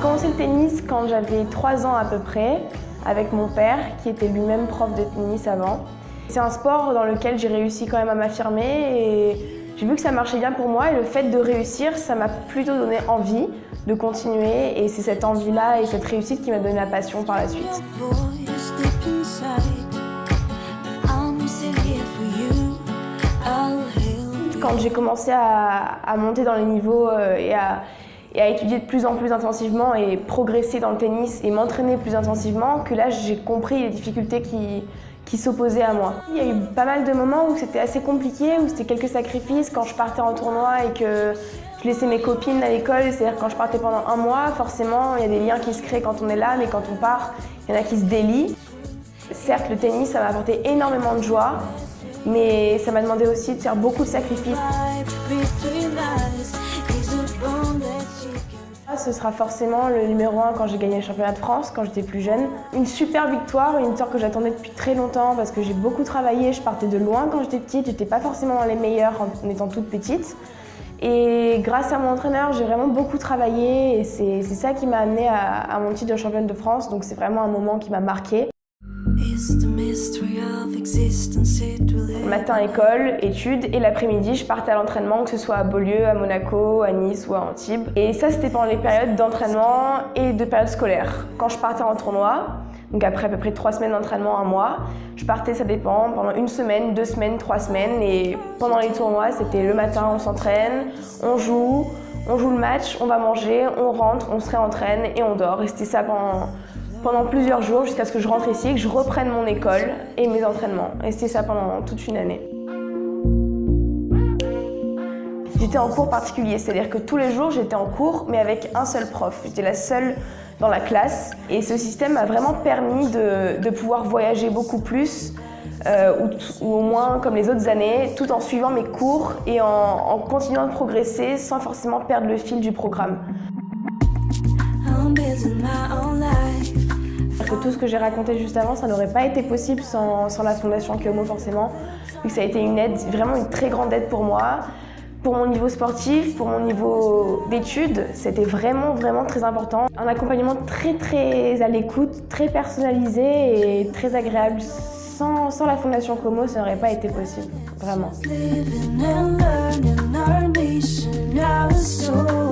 commencé le tennis quand j'avais 3 ans à peu près, avec mon père, qui était lui-même prof de tennis avant. C'est un sport dans lequel j'ai réussi quand même à m'affirmer et j'ai vu que ça marchait bien pour moi et le fait de réussir, ça m'a plutôt donné envie de continuer et c'est cette envie-là et cette réussite qui m'a donné la passion par la suite. Quand j'ai commencé à monter dans les niveaux et à étudier de plus en plus intensivement et progresser dans le tennis et m'entraîner plus intensivement, que là j'ai compris les difficultés qui s'opposaient à moi. Il y a eu pas mal de moments où c'était assez compliqué, où c'était quelques sacrifices quand je partais en tournoi et que je laissais mes copines à l'école, c'est-à-dire quand je partais pendant 1 mois, forcément il y a des liens qui se créent quand on est là, mais quand on part, il y en a qui se délient. Certes, le tennis, ça m'a apporté énormément de joie, mais ça m'a demandé aussi de faire beaucoup de sacrifices. Ce sera forcément le numéro 1 quand j'ai gagné le championnat de France, quand j'étais plus jeune. Une super victoire, une victoire que j'attendais depuis très longtemps parce que j'ai beaucoup travaillé, je partais de loin quand j'étais petite, j'étais pas forcément dans les meilleurs en étant toute petite. Et grâce à mon entraîneur, j'ai vraiment beaucoup travaillé et c'est ça qui m'a amenée à mon titre de championne de France, donc c'est vraiment un moment qui m'a marquée. Matin école, études et l'après-midi je partais à l'entraînement, que ce soit à Beaulieu, à Monaco, à Nice ou à Antibes. Et ça c'était pendant les périodes d'entraînement et de périodes scolaires. Quand je partais en tournoi, donc après à peu près 3 semaines d'entraînement, 1 mois, je partais, ça dépend, pendant 1 semaine, 2 semaines, 3 semaines. Et pendant les tournois c'était le matin on s'entraîne, on joue le match, on va manger, on rentre, on se réentraîne et on dort. Et c'était ça pendant plusieurs jours jusqu'à ce que je rentre ici et que je reprenne mon école et mes entraînements. Et c'était ça pendant toute une année. J'étais en cours particulier, c'est-à-dire que tous les jours j'étais en cours mais avec un seul prof. J'étais la seule dans la classe et ce système m'a vraiment permis de pouvoir voyager beaucoup plus ou au moins comme les autres années, tout en suivant mes cours et en continuant de progresser sans forcément perdre le fil du programme. Tout ce que j'ai raconté juste avant, ça n'aurait pas été possible sans la Fondation Kyomo forcément, vu que ça a été une aide, vraiment une très grande aide pour moi, pour mon niveau sportif, pour mon niveau d'études, c'était vraiment très important. Un accompagnement très à l'écoute, très personnalisé et très agréable. Sans la Fondation Kyomo, ça n'aurait pas été possible, vraiment.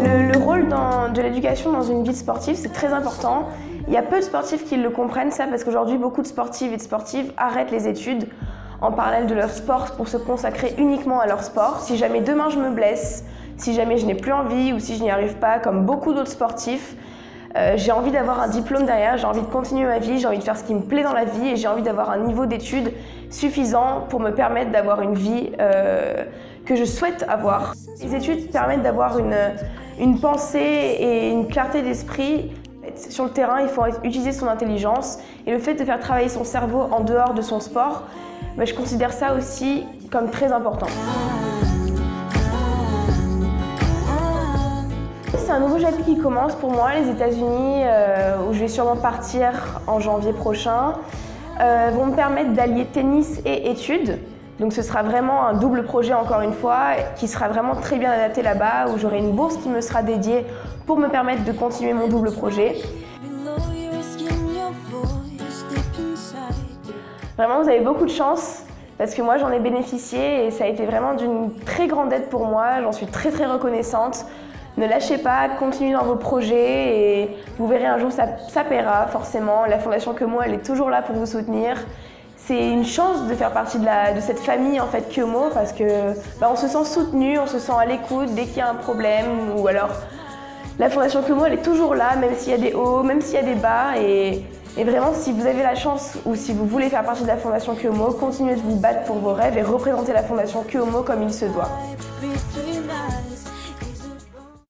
Le rôle de l'éducation dans une vie sportive, c'est très important. Il y a peu de sportifs qui le comprennent ça parce qu'aujourd'hui, beaucoup de sportifs et de sportives arrêtent les études en parallèle de leur sport pour se consacrer uniquement à leur sport. Si jamais demain je me blesse, si jamais je n'ai plus envie ou si je n'y arrive pas, comme beaucoup d'autres sportifs, j'ai envie d'avoir un diplôme derrière, j'ai envie de continuer ma vie, j'ai envie de faire ce qui me plaît dans la vie et j'ai envie d'avoir un niveau d'études suffisant pour me permettre d'avoir une vie que je souhaite avoir. Les études permettent d'avoir une pensée et une clarté d'esprit. Sur le terrain, il faut utiliser son intelligence et le fait de faire travailler son cerveau en dehors de son sport, je considère ça aussi comme très important. C'est un nouveau chapitre qui commence pour moi, les États-Unis, où je vais sûrement partir en janvier prochain, vont me permettre d'allier tennis et études. Donc ce sera vraiment un double projet encore une fois, qui sera vraiment très bien adapté là-bas, où j'aurai une bourse qui me sera dédiée pour me permettre de continuer mon double projet. Vraiment, vous avez beaucoup de chance, parce que moi j'en ai bénéficié et ça a été vraiment d'une très grande aide pour moi, j'en suis très reconnaissante. Ne lâchez pas, continuez dans vos projets et vous verrez un jour ça paiera forcément. La Fondation Kyomo, elle est toujours là pour vous soutenir. C'est une chance de faire partie de cette famille en fait Kyomo parce que on se sent soutenu, on se sent à l'écoute dès qu'il y a un problème ou alors la Fondation Kyomo elle est toujours là même s'il y a des hauts, même s'il y a des bas et vraiment si vous avez la chance ou si vous voulez faire partie de la Fondation Kyomo, continuez de vous battre pour vos rêves et représenter la Fondation Kyomo comme il se doit.